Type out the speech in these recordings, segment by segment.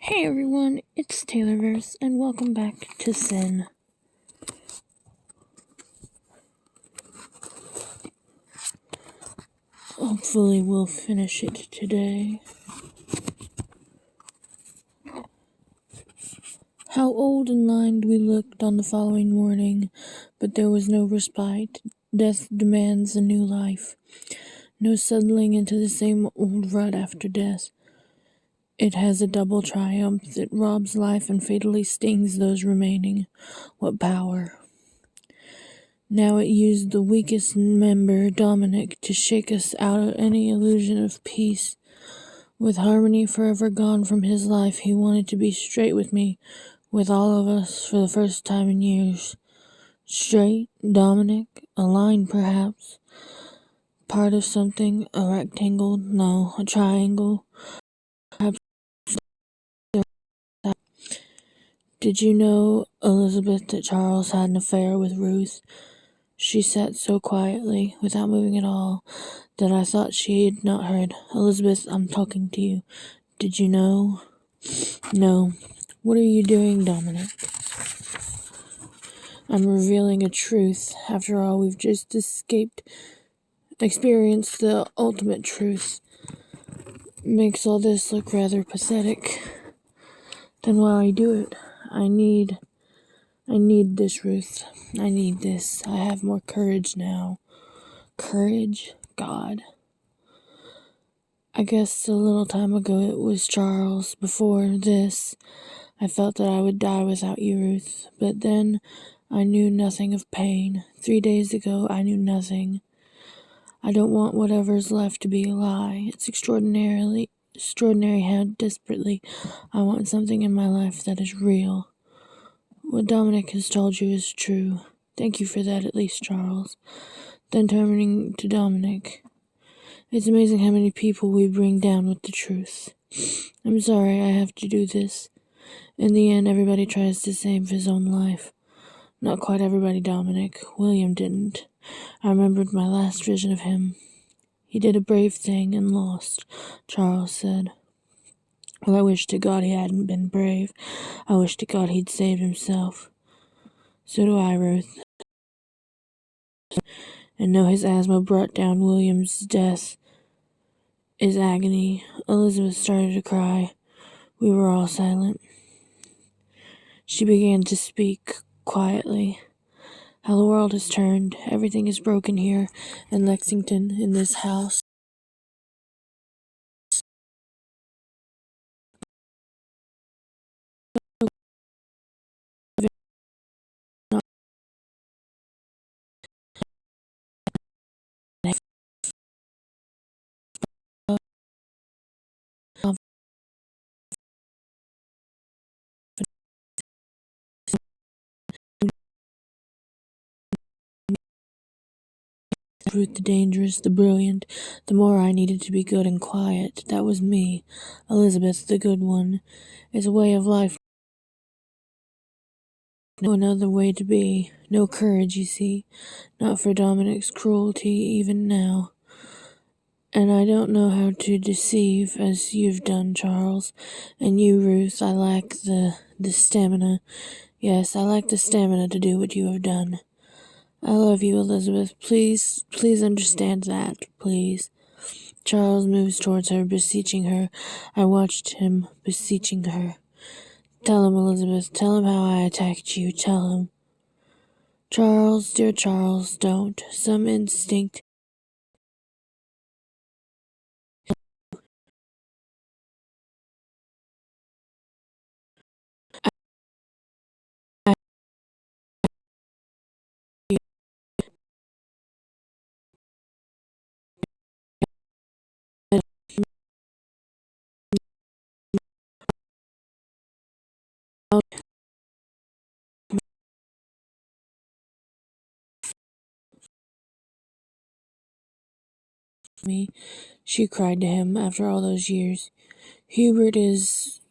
Hey everyone, it's Taylorverse, and welcome back to Sin. Hopefully we'll finish it today. How old and lined we looked on the following morning, but there was no respite. Death demands a new life. No settling into the same old rut after death. It has a double triumph. It robs life and fatally stings those remaining. What power! Now it used the weakest member, Dominic, to shake us out of any illusion of peace. With harmony forever gone from his life, he wanted to be straight with me, with all of us, for the first time in years. Straight, Dominic, aligned perhaps. Part of something, a rectangle, no, a triangle. Perhaps. Did you know, Elizabeth, that Charles had an affair with Ruth? She sat so quietly, without moving at all, that I thought she had not heard. Elizabeth, I'm talking to you. Did you know? No. What are you doing, Dominic? I'm revealing a truth. After all, we've just experienced the ultimate truth. Makes all this look rather pathetic. Then why do it? I need this, Ruth. I need this. I have more courage now. Courage? God. I guess a little time ago it was Charles. Before this, I felt that I would die without you, Ruth. But then I knew nothing of pain. 3 days ago I knew nothing. I don't want whatever's left to be a lie. It's extraordinary how desperately I want something in my life that is real. What Dominic has told you is true. Thank you for that, at least, Charles. Then turning to Dominic. It's amazing how many people we bring down with the truth. I'm sorry I have to do this. In the end, everybody tries to save his own life. Not quite everybody, Dominic. William didn't. I remembered my last vision of him. He did a brave thing and lost, Charles said. Well, I wish to God he hadn't been brave. I wish to God he'd saved himself. So do I, Ruth. And know his asthma brought down William's death. His agony. Elizabeth started to cry. We were all silent. She began to speak quietly. How the world has turned. Everything is broken here in Lexington, in this house. Ruth the dangerous, the brilliant, the more I needed to be good and quiet. That was me. Elizabeth, the good one. It's a way of life. No another way to be. No courage, you see. Not for Dominic's cruelty, even now. And I don't know how to deceive as you've done, Charles. And you, Ruth, I lack the stamina. Yes, I lack the stamina to do what you have done. I love you, Elizabeth. Please understand that, please. Charles moves towards her, beseeching her. I watched him, beseeching her. Tell him, Elizabeth. Tell him how I attacked you. Tell him. Charles, dear Charles, don't. Some instinct. Me, she cried to him after all those years. Hubert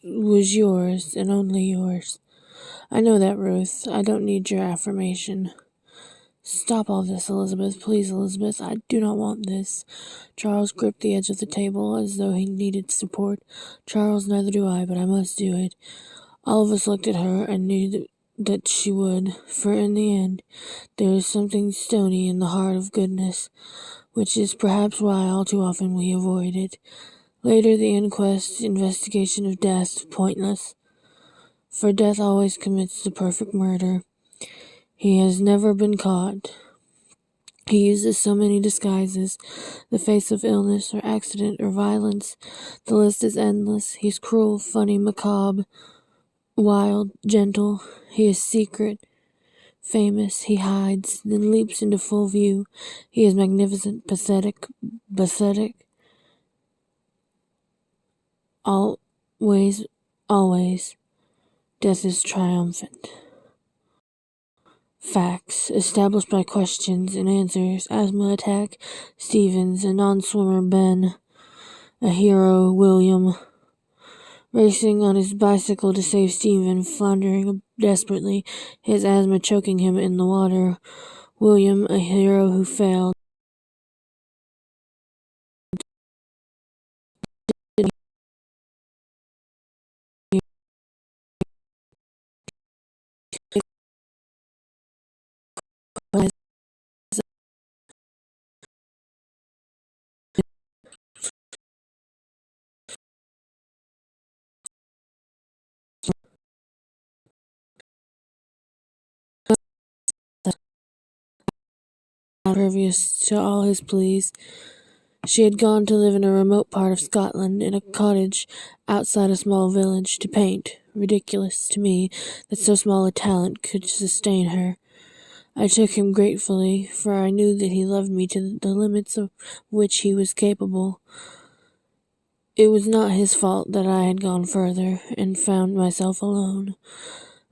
was yours, and only yours. I know that, Ruth. I don't need your affirmation. Stop all this, Elizabeth. Please, Elizabeth. I do not want this. Charles gripped the edge of the table as though he needed support. Charles, neither do I, but I must do it. All of us looked at her and knew that she would, for in the end, there is something stony in the heart of goodness, which is perhaps why all too often we avoid it. Later, the investigation of death, pointless, for death always commits the perfect murder. He has never been caught. He uses so many disguises, the face of illness or accident or violence. The list is endless. He's cruel, funny, macabre, wild, gentle. He is secret, famous. He hides, then leaps into full view. He is magnificent, pathetic. Always. Death is triumphant. Facts, established by questions and answers. Asthma attack, Stevens. A non-swimmer, Ben. A hero, William. Racing on his bicycle to save Stephen, floundering desperately, his asthma choking him in the water. William, a hero who failed. Impervious to all his pleas. She had gone to live in a remote part of Scotland, in a cottage outside a small village, to paint. Ridiculous to me that so small a talent could sustain her. I took him gratefully, for I knew that he loved me to the limits of which he was capable. It was not his fault that I had gone further, and found myself alone.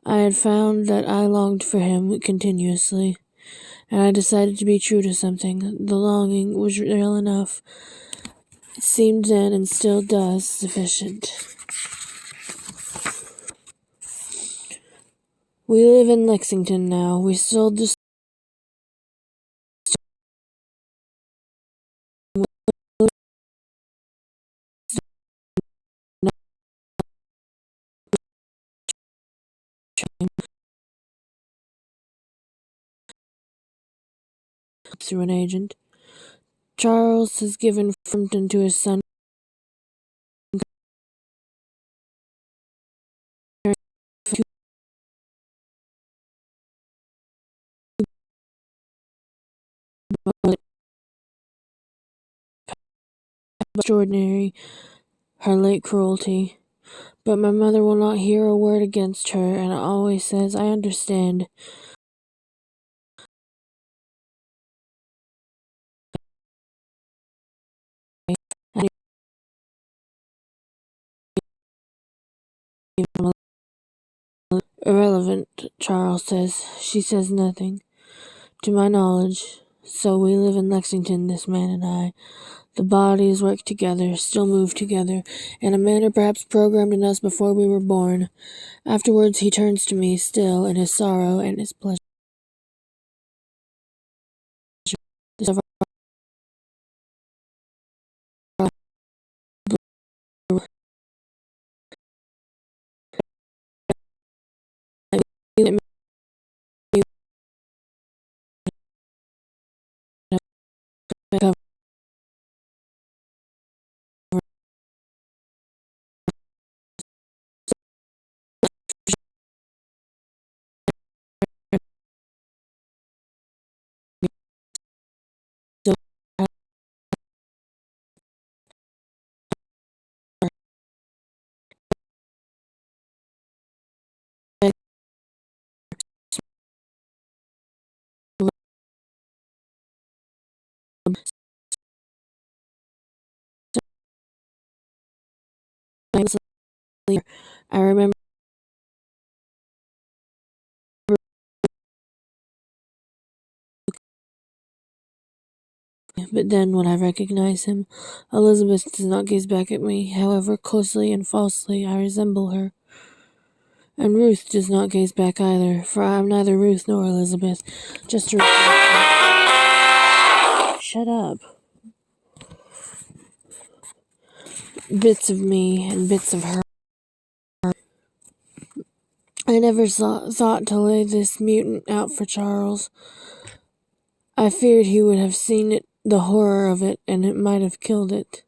I had found that I longed for him continuously, and I decided to be true to something. The longing was real enough. It seemed then, and still does, sufficient. We live in Lexington now. We sold the through an agent. Charles has given Frampton to his son. Extraordinary, her late cruelty. But my mother will not hear a word against her, and always says, I understand. Irrelevant, Charles says. She says nothing, to my knowledge. So we live in Lexington, this man and I. The bodies work together, still move together, in a manner perhaps programmed in us before we were born. Afterwards he turns to me, still, in his sorrow and his pleasure. I remember, but then when I recognize him, Elizabeth does not gaze back at me, however closely and falsely I resemble her. And Ruth does not gaze back either, for I am neither Ruth nor Elizabeth, just a reflection. Shut up. Bits of me and bits of her. I never thought to lay this mutant out for Charles. I feared he would have seen it, the horror of it, and it might have killed it.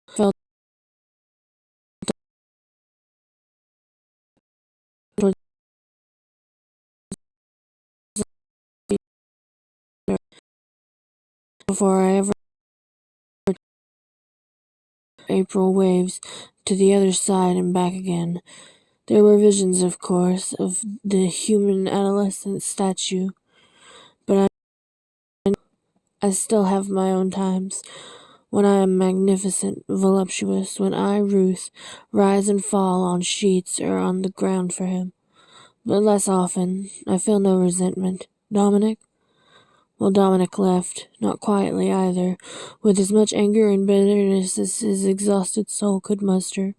Felt towards before I ever April waves to the other side and back again. There were visions, of course, of the human adolescent statue, but I still have my own times, when I am magnificent, voluptuous, when I, Ruth, rise and fall on sheets or on the ground for him. But less often. I feel no resentment. Dominic? Well, Dominic left, not quietly either, with as much anger and bitterness as his exhausted soul could muster.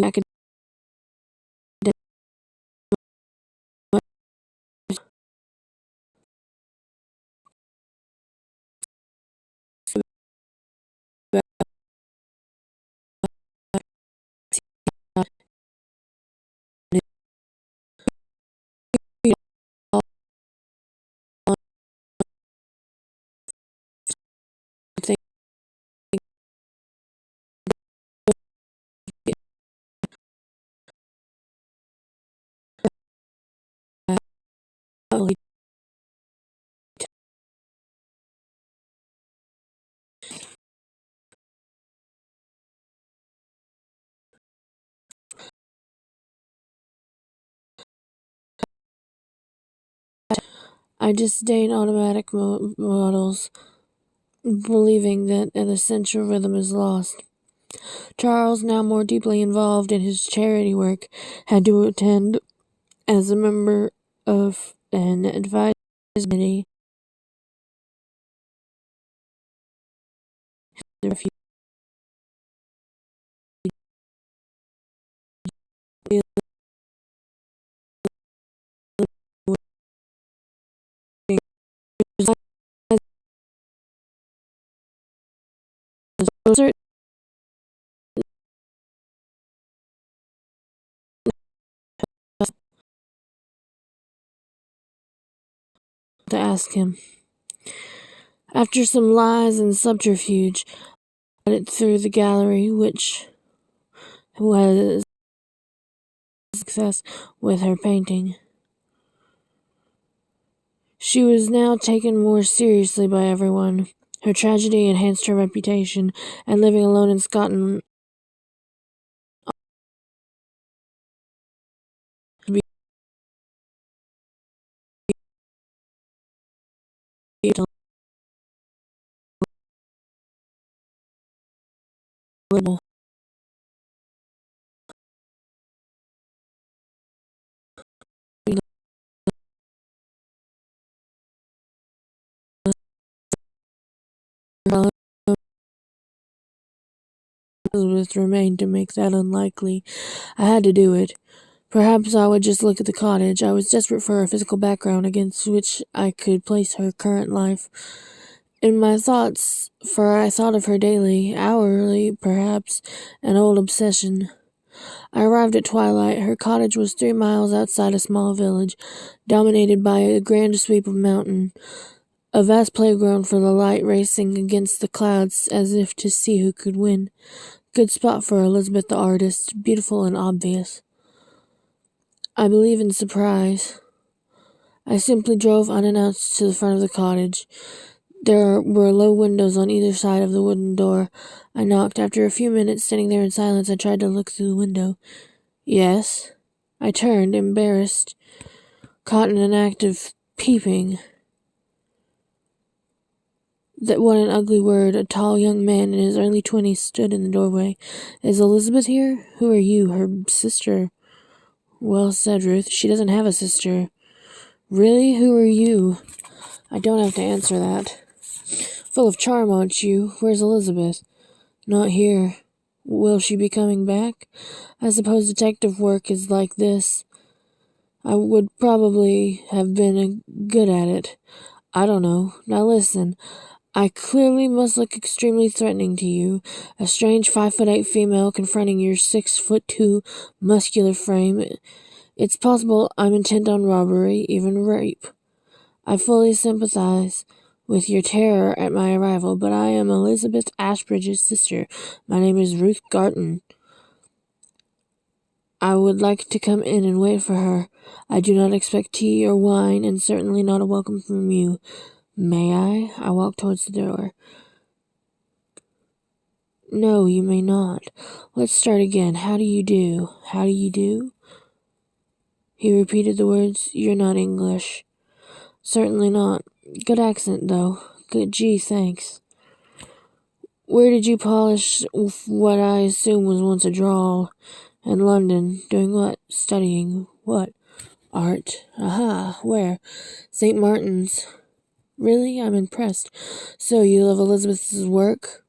I could I disdain automatic models, believing that an essential rhythm is lost. Charles, now more deeply involved in his charity work, had to attend as a member of an advisory committee. To ask him. After some lies and subterfuge, I got it through the gallery, which was a success with her painting. She was now taken more seriously by everyone. Her tragedy enhanced her reputation, and living alone in Scotland could be little. Elizabeth remained to make that unlikely. I had to do it. Perhaps I would just look at the cottage. I was desperate for a physical background against which I could place her current life. In my thoughts, for I thought of her daily, hourly, perhaps, an old obsession. I arrived at twilight. Her cottage was 3 miles outside a small village, dominated by a grand sweep of mountain, a vast playground for the light racing against the clouds as if to see who could win. Good spot for Elizabeth the artist, beautiful and obvious. I believe in surprise. I simply drove unannounced to the front of the cottage. There were low windows on either side of the wooden door. I knocked. After a few minutes standing there in silence, I tried to look through the window. Yes. I turned, embarrassed, caught in an act of keeping. That what an ugly word. A tall young man in his early 20s stood in the doorway. Is Elizabeth here? Who are you? Her sister. Well, said Ruth, she doesn't have a sister. Really? Who are you? I don't have to answer that. Full of charm, aren't you? Where's Elizabeth? Not here. Will she be coming back? I suppose detective work is like this. I would probably have been good at it. I don't know. Now listen. I clearly must look extremely threatening to you. A strange 5'8" female confronting your 6'2" muscular frame. It's possible I'm intent on robbery, even rape. I fully sympathize with your terror at my arrival, but I am Elizabeth Ashbridge's sister. My name is Ruth Garton. I would like to come in and wait for her. I do not expect tea or wine, and certainly not a welcome from you. May I? I walked towards the door. No, you may not. Let's start again. How do you do? How do you do? He repeated the words. You're not English. Certainly not. Good accent, though. Good. Gee, thanks. Where did you polish what I assume was once a drawl? In London. Doing what? Studying. What? Art. Aha. Where? St. Martin's. Really? I'm impressed. So, you love Elizabeth's work?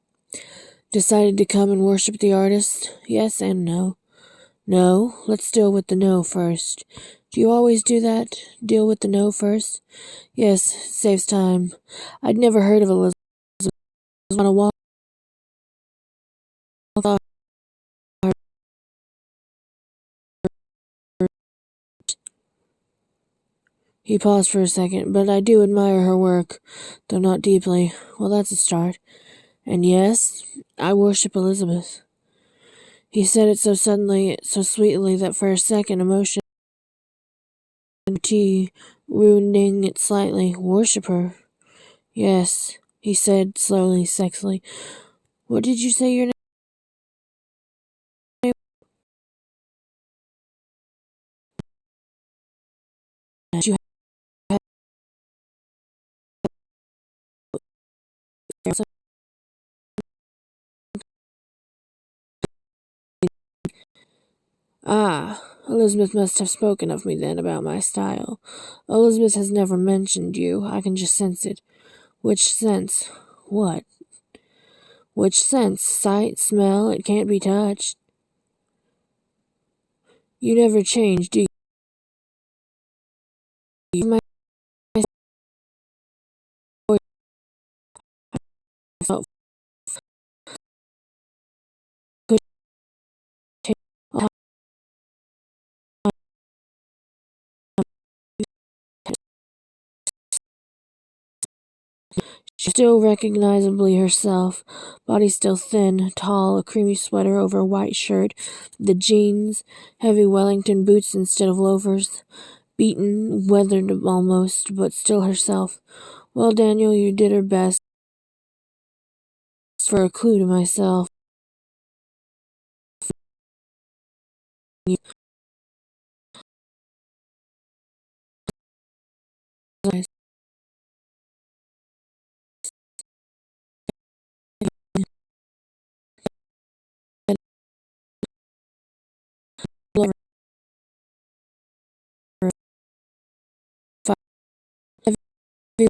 Decided to come and worship the artist? Yes and no. No? Let's deal with the no first. Do you always do that? Deal with the no first? Yes, saves time. I'd never heard of Elizabeth. On a walk. He paused for a second, but I do admire her work, though not deeply. Well, that's a start. And yes, I worship Elizabeth. He said it so suddenly, so sweetly, that for a second emotion tea, ruining it slightly. Worship her. Yes, he said slowly, sexily. What did you say your name was? You have Ah, Elizabeth must have spoken of me then about my style. Elizabeth has never mentioned you. I can just sense it. Which sense? What? Which sense? Sight, smell, it can't be touched. You never change, do you? My voice felt could take still recognizably herself, body still thin, tall, a creamy sweater over a white shirt, the jeans, heavy Wellington boots instead of loafers, beaten, weathered almost, but still herself. Well, Daniel, you did her best for a clue to myself. You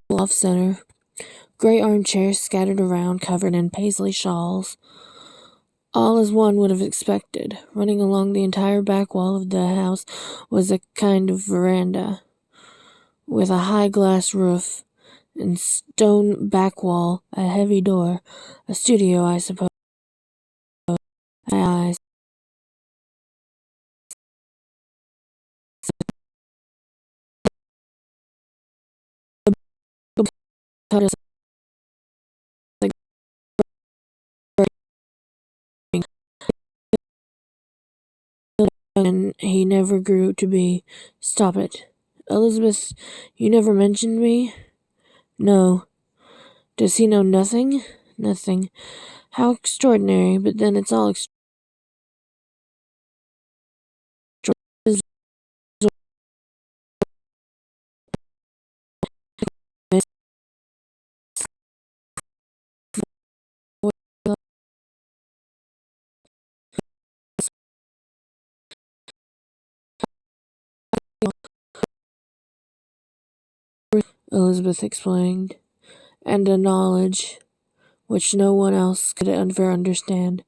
off center, gray armchairs scattered around, covered in paisley shawls. All as one would have expected. Running along the entire back wall of the house was a kind of veranda, with a high glass roof and stone back wall, a heavy door, a studio, I suppose. My eyes. And he never grew to be. Stop it. Elizabeth, you never mentioned me? No. Does he know nothing? Nothing. How extraordinary, but then it's all extraordinary. Elizabeth explained, and a knowledge which no one else could ever understand.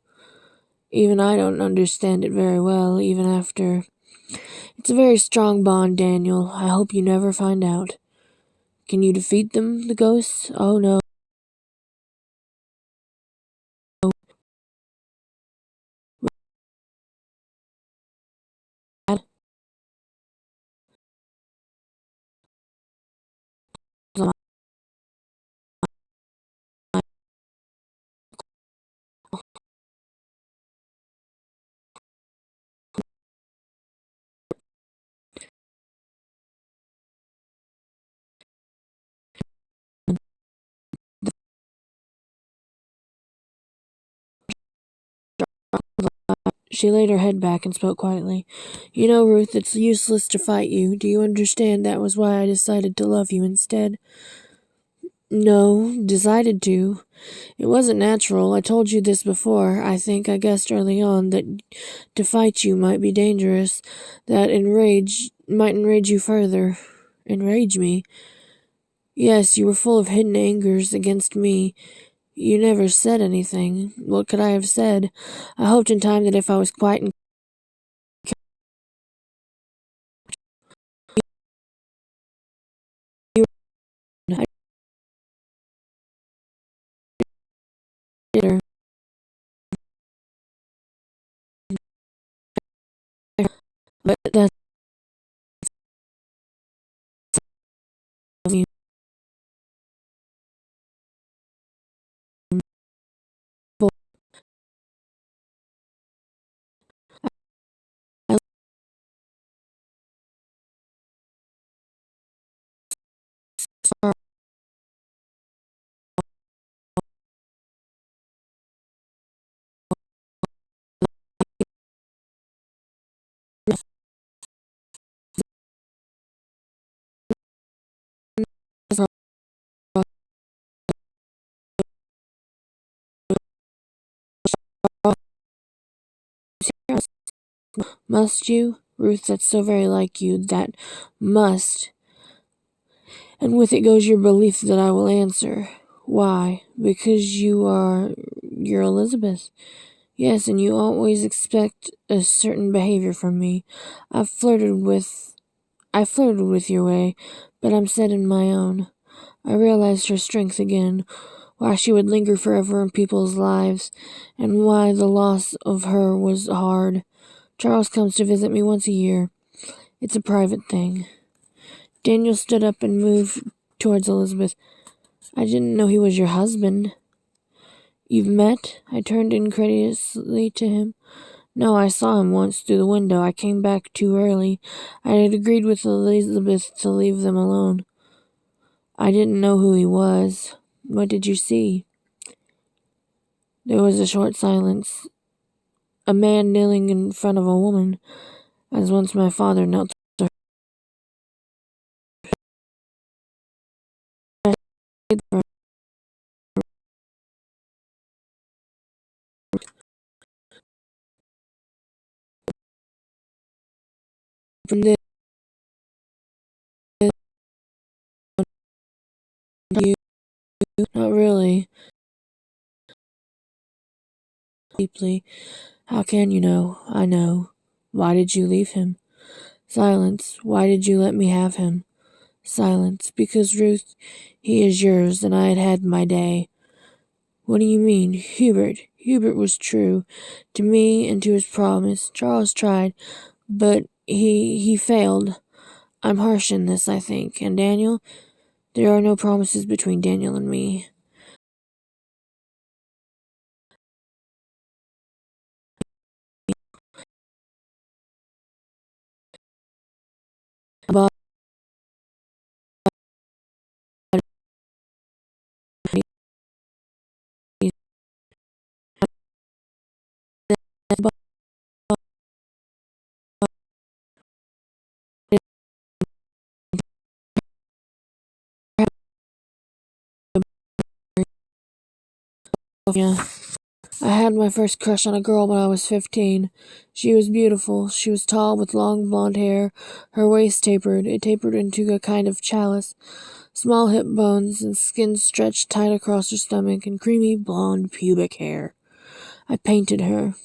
Even I don't understand it very well, even after. It's a very strong bond, Daniel. I hope you never find out. Can you defeat them, the ghosts? Oh no. She laid her head back and spoke quietly. You know, Ruth, it's useless to fight you. Do you understand that was why I decided to love you instead? No, decided to. It wasn't natural. I told you this before. I guessed early on that to fight you might be dangerous, that might enrage you further. Enrage me? Yes, you were full of hidden angers against me. You never said anything. What could I have said? I hoped in time that if I was quiet and I did her, but that's you. I Must you? Ruth, that's so very like you. That must. And with it goes your belief that I will answer. Why? Because you're Elizabeth. Yes, and you always expect a certain behavior from me. I've flirted with I flirted with your way, but I'm set in my own. I realized her strength again, why she would linger forever in people's lives, and why the loss of her was hard. Charles comes to visit me once a year. It's a private thing. Daniel stood up and moved towards Elizabeth. I didn't know he was your husband. You've met? I turned incredulously to him. No, I saw him once through the window. I came back too early. I had agreed with Elizabeth to leave them alone. I didn't know who he was. What did you see? There was a short silence. A man kneeling in front of a woman, as once my father knelt from this. You, not really. Deeply. How can you know? I know. Why did you leave him? Silence. Why did you let me have him? Silence. Because, Ruth, he is yours, and I had had my day. What do you mean? Hubert was true to me and to his promise. Charles tried, but he failed. I'm harsh in this, I think. And Daniel? There are no promises between Daniel and me. About yeah. I had my first crush on a girl when I was 15. She was beautiful. She was tall with long blonde hair. Her waist tapered. It tapered into a kind of chalice. Small hip bones and skin stretched tight across her stomach and creamy blonde pubic hair. I painted her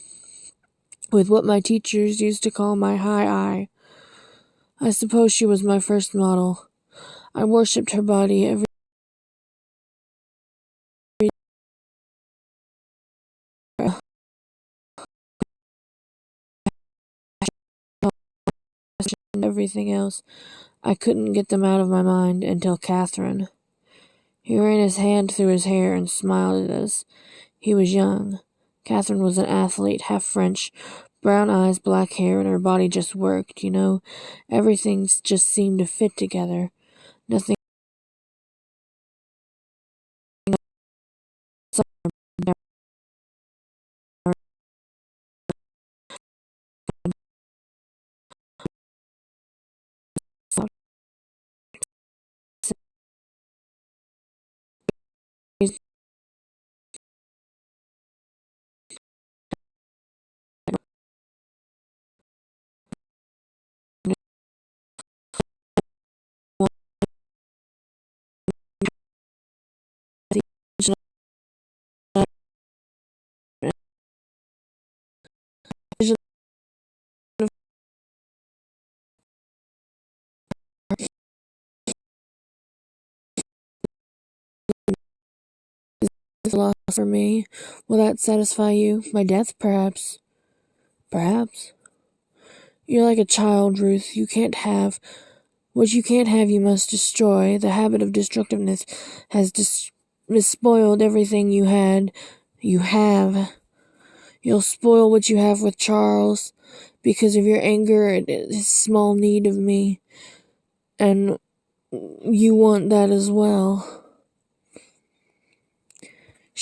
with what my teachers used to call my high eye. I suppose she was my first model. I worshipped her body every and everything else. I couldn't get them out of my mind until Catherine. He ran his hand through his hair and smiled at us. He was young. Catherine was an athlete, half French, brown eyes, black hair, and her body just worked, you know. Everything just seemed to fit together. Nothing loss for me. Will that satisfy you? My death, perhaps. Perhaps. You're like a child, Ruth. You can't have. What you can't have, you must destroy. The habit of destructiveness has despoiled everything you had. You have. You'll spoil what you have with Charles because of your anger and his small need of me. And you want that as well.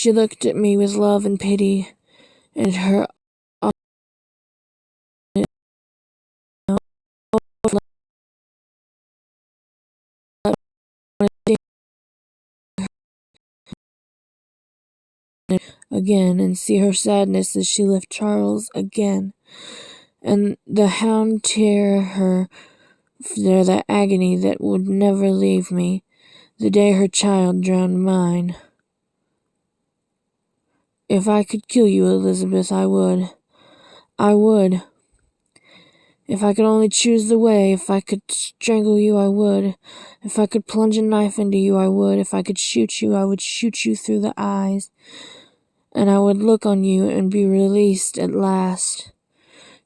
She looked at me with love and pity, and her again, and see her sadness as she left Charles again, and the hound tear her there, the agony that would never leave me, the day her child drowned mine. If I could kill you, Elizabeth, I would. I would. If I could only choose the way, if I could strangle you, I would. If I could plunge a knife into you, I would. If I could shoot you, I would shoot you through the eyes. And I would look on you and be released at last.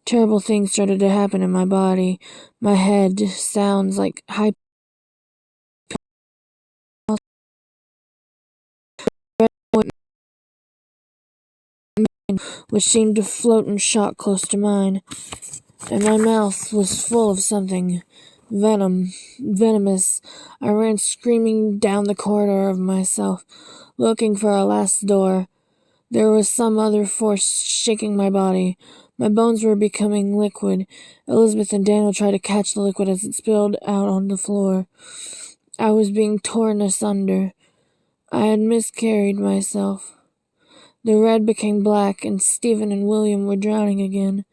Terrible things started to happen in my body. My head sounds like high which seemed to float and shock close to mine, and my mouth was full of something venomous. I ran screaming down the corridor of myself, looking for a last door. There was some other force shaking my body. My bones were becoming liquid. Elizabeth and Daniel tried to catch the liquid as it spilled out on the floor. I was being torn asunder. I had miscarried myself. The red became black, and Stephen and William were drowning again.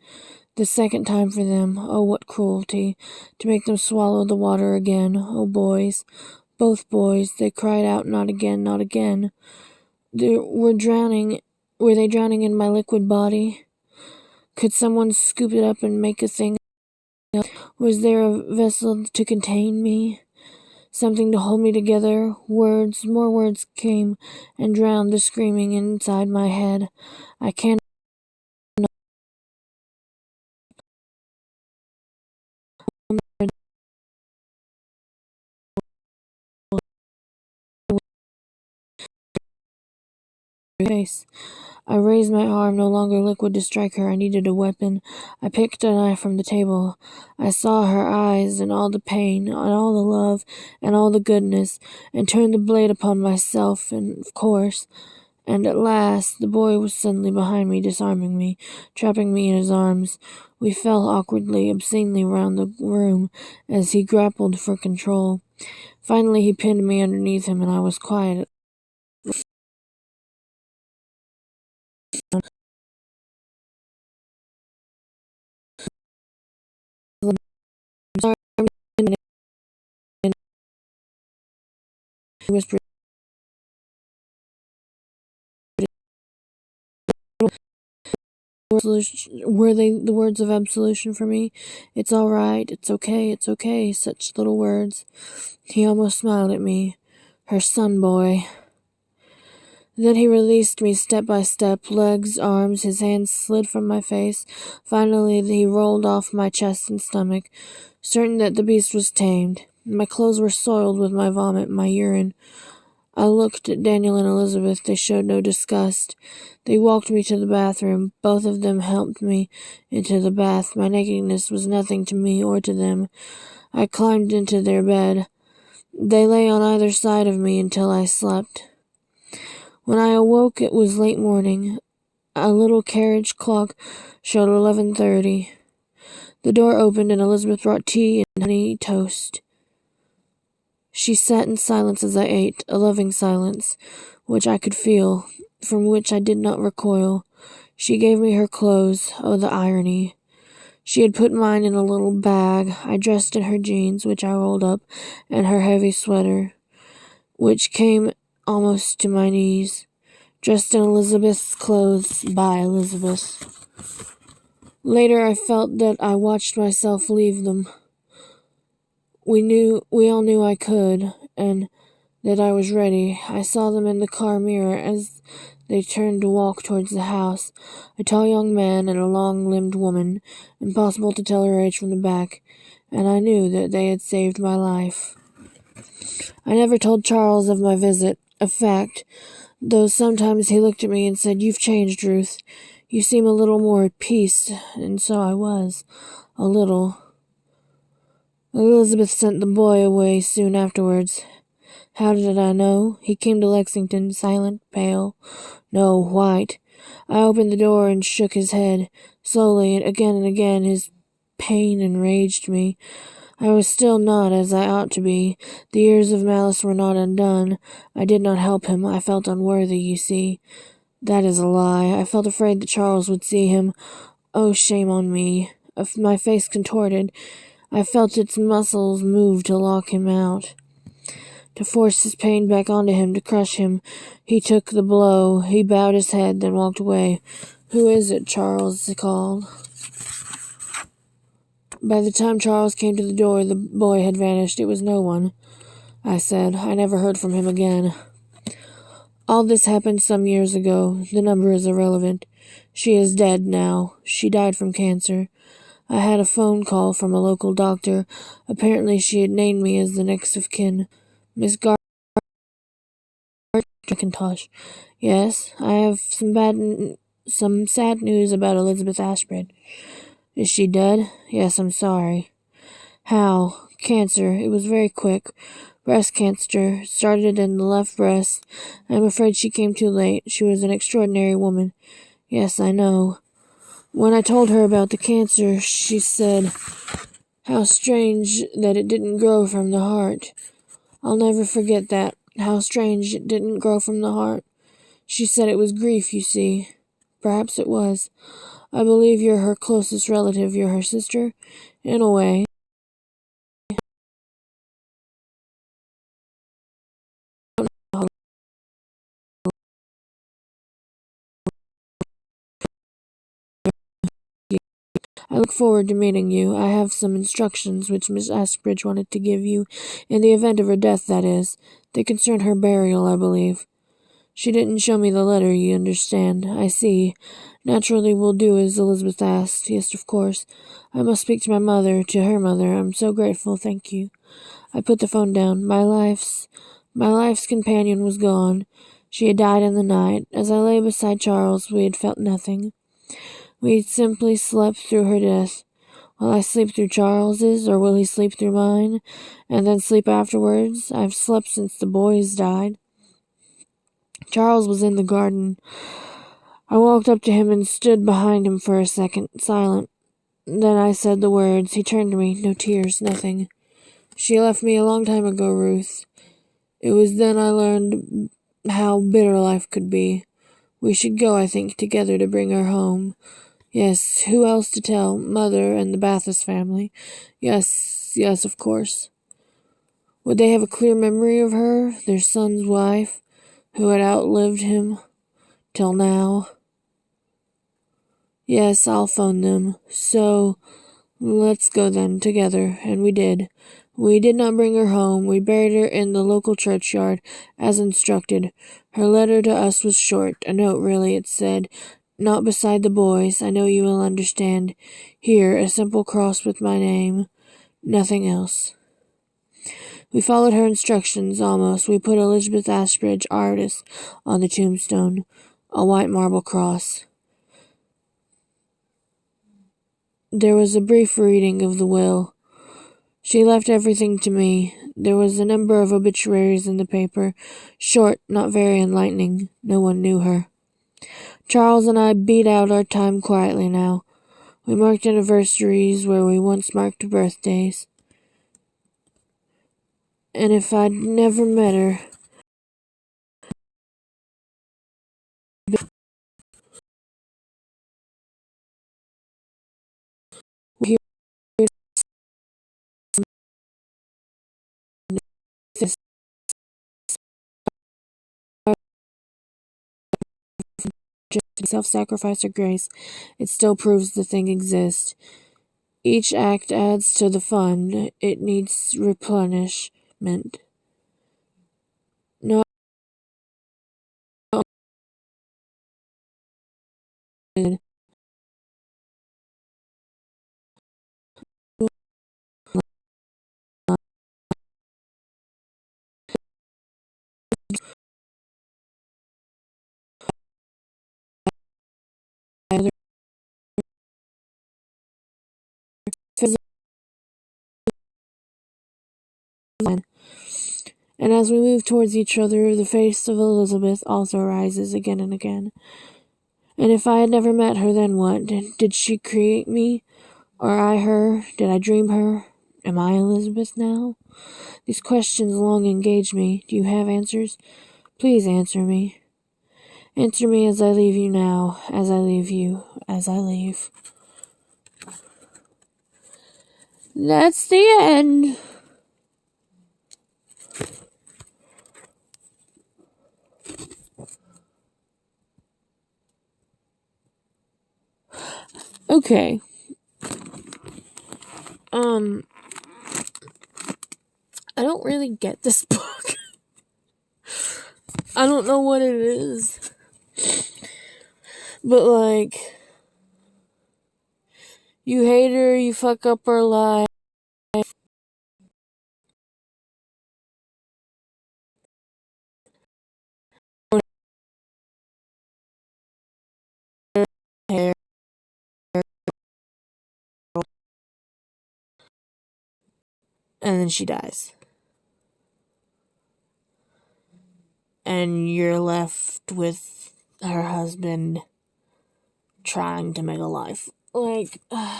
The second time for them. Oh, what cruelty. To make them swallow the water again. Oh, boys. Both boys. They cried out, not again, not again. Were they drowning in my liquid body? Could someone scoop it up and make a thing else? Was there a vessel to contain me? Something to hold me together? Words, more words came and drowned the screaming inside my head. I can't face. I raised my arm, no longer liquid, to strike her. I needed a weapon. I picked a knife from the table. I saw her eyes and all the pain, and all the love, and all the goodness, and turned the blade upon myself, and of course. And at last, the boy was suddenly behind me, disarming me, trapping me in his arms. We fell awkwardly, obscenely round the room as he grappled for control. Finally, he pinned me underneath him, and I was quiet. He whispered, were they the words of absolution for me? It's all right, it's okay, such little words. He almost smiled at me. Her son boy. Then he released me step by step, legs, arms, his hands slid from my face. Finally, he rolled off my chest and stomach, certain that the beast was tamed. My clothes were soiled with my vomit, my urine. I looked at Daniel and Elizabeth. They showed no disgust. They walked me to the bathroom. Both of them helped me into the bath. My nakedness was nothing to me or to them. I climbed into their bed. They lay on either side of me until I slept. When I awoke, it was late morning. A little carriage clock showed 11:30. The door opened and Elizabeth brought tea and honey toast. She sat in silence as I ate, a loving silence, which I could feel, from which I did not recoil. She gave me her clothes. Oh, the irony. She had put mine in a little bag. I dressed in her jeans, which I rolled up, and her heavy sweater, which came almost to my knees. Dressed in Elizabeth's clothes by Elizabeth. Later I felt that I watched myself leave them. We all knew I could, and that I was ready. I saw them in the car mirror as they turned to walk towards the house. A tall young man and a long-limbed woman, impossible to tell her age from the back, and I knew that they had saved my life. I never told Charles of my visit, a fact, though sometimes he looked at me and said, "You've changed, Ruth. You seem a little more at peace," and so I was, a little. Elizabeth sent the boy away soon afterwards. How did I know? He came to Lexington, silent, pale, no, white. I opened the door and shook his head. Slowly, and again, his pain enraged me. I was still not as I ought to be. The years of malice were not undone. I did not help him. I felt unworthy, you see. That is a lie. I felt afraid that Charles would see him. Oh, shame on me. My face contorted. I felt its muscles move to lock him out, to force his pain back onto him, to crush him. He took the blow. He bowed his head, then walked away. "Who is it, Charles?" he called. By the time Charles came to the door, the boy had vanished. "It was no one," I said. I never heard from him again. All this happened some years ago. The number is irrelevant. She is dead now. She died from cancer. I had a phone call from a local doctor. Apparently she had named me as the next of kin. Miss McIntosh. Yes, I have some sad news about Elizabeth Ashford. Is she dead? Yes, I'm sorry. How? Cancer. It was very quick. Breast cancer. Started in the left breast. I'm afraid she came too late. She was an extraordinary woman. Yes, I know. When I told her about the cancer, she said, "How strange that it didn't grow from the heart." I'll never forget that. How strange it didn't grow from the heart. She said it was grief, you see. Perhaps it was. I believe you're her closest relative. You're her sister? In a way. I look forward to meeting you. I have some instructions which Miss Ashbridge wanted to give you, in the event of her death, that is. They concern her burial, I believe. She didn't show me the letter, you understand. I see. Naturally, we'll do as Elizabeth asked. Yes, of course. I must speak to my mother, to her mother. I'm so grateful, thank you. I put the phone down. My life's companion was gone. She had died in the night. As I lay beside Charles, we had felt nothing. We had simply slept through her death. Will I sleep through Charles's, or will he sleep through mine, and then sleep afterwards? I've slept since the boys died. Charles was in the garden. I walked up to him and stood behind him for a second, silent. Then I said the words. He turned to me. No tears, nothing. She left me a long time ago, Ruth. It was then I learned how bitter life could be. We should go, I think, together to bring her home. Yes, who else to tell? Mother and the Bathurst family. Yes, of course. Would they have a clear memory of her, their son's wife, who had outlived him till now? Yes, I'll phone them. So, let's go then, together. And we did. We did not bring her home. We buried her in the local churchyard, as instructed. Her letter to us was short. A note, really, it said. Not beside the boys. I know you will understand. Here, a simple cross with my name. Nothing else. We followed her instructions, almost. We put Elizabeth Ashbridge, artist, on the tombstone. A white marble cross. There was a brief reading of the will. She left everything to me. There was a number of obituaries in the paper. Short, not very enlightening. No one knew her. Charles and I beat out our time quietly now. We marked anniversaries where we once marked birthdays. And if I'd never met her, we hear this self-sacrifice or grace, it still proves the thing exists. Each act adds to the fun. It needs replenishment. No, either physical. And as we move towards each other, the face of Elizabeth also rises again and again. And if I had never met her, then what? Did she create me? Or I her? Did I dream her? Am I Elizabeth now? These questions long engage me. Do you have answers? Please answer me. Answer me as I leave you now, as I leave you, as I leave. That's the end. Okay. I don't really get this book. I don't know what it is. But, like, you hate her, you fuck up her life. And then she dies. And you're left with her husband trying to make a life. Like, I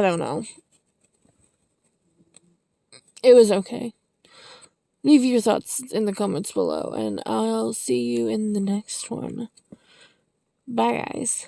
don't know. It was okay. Leave your thoughts in the comments below, and I'll see you in the next one. Bye, guys.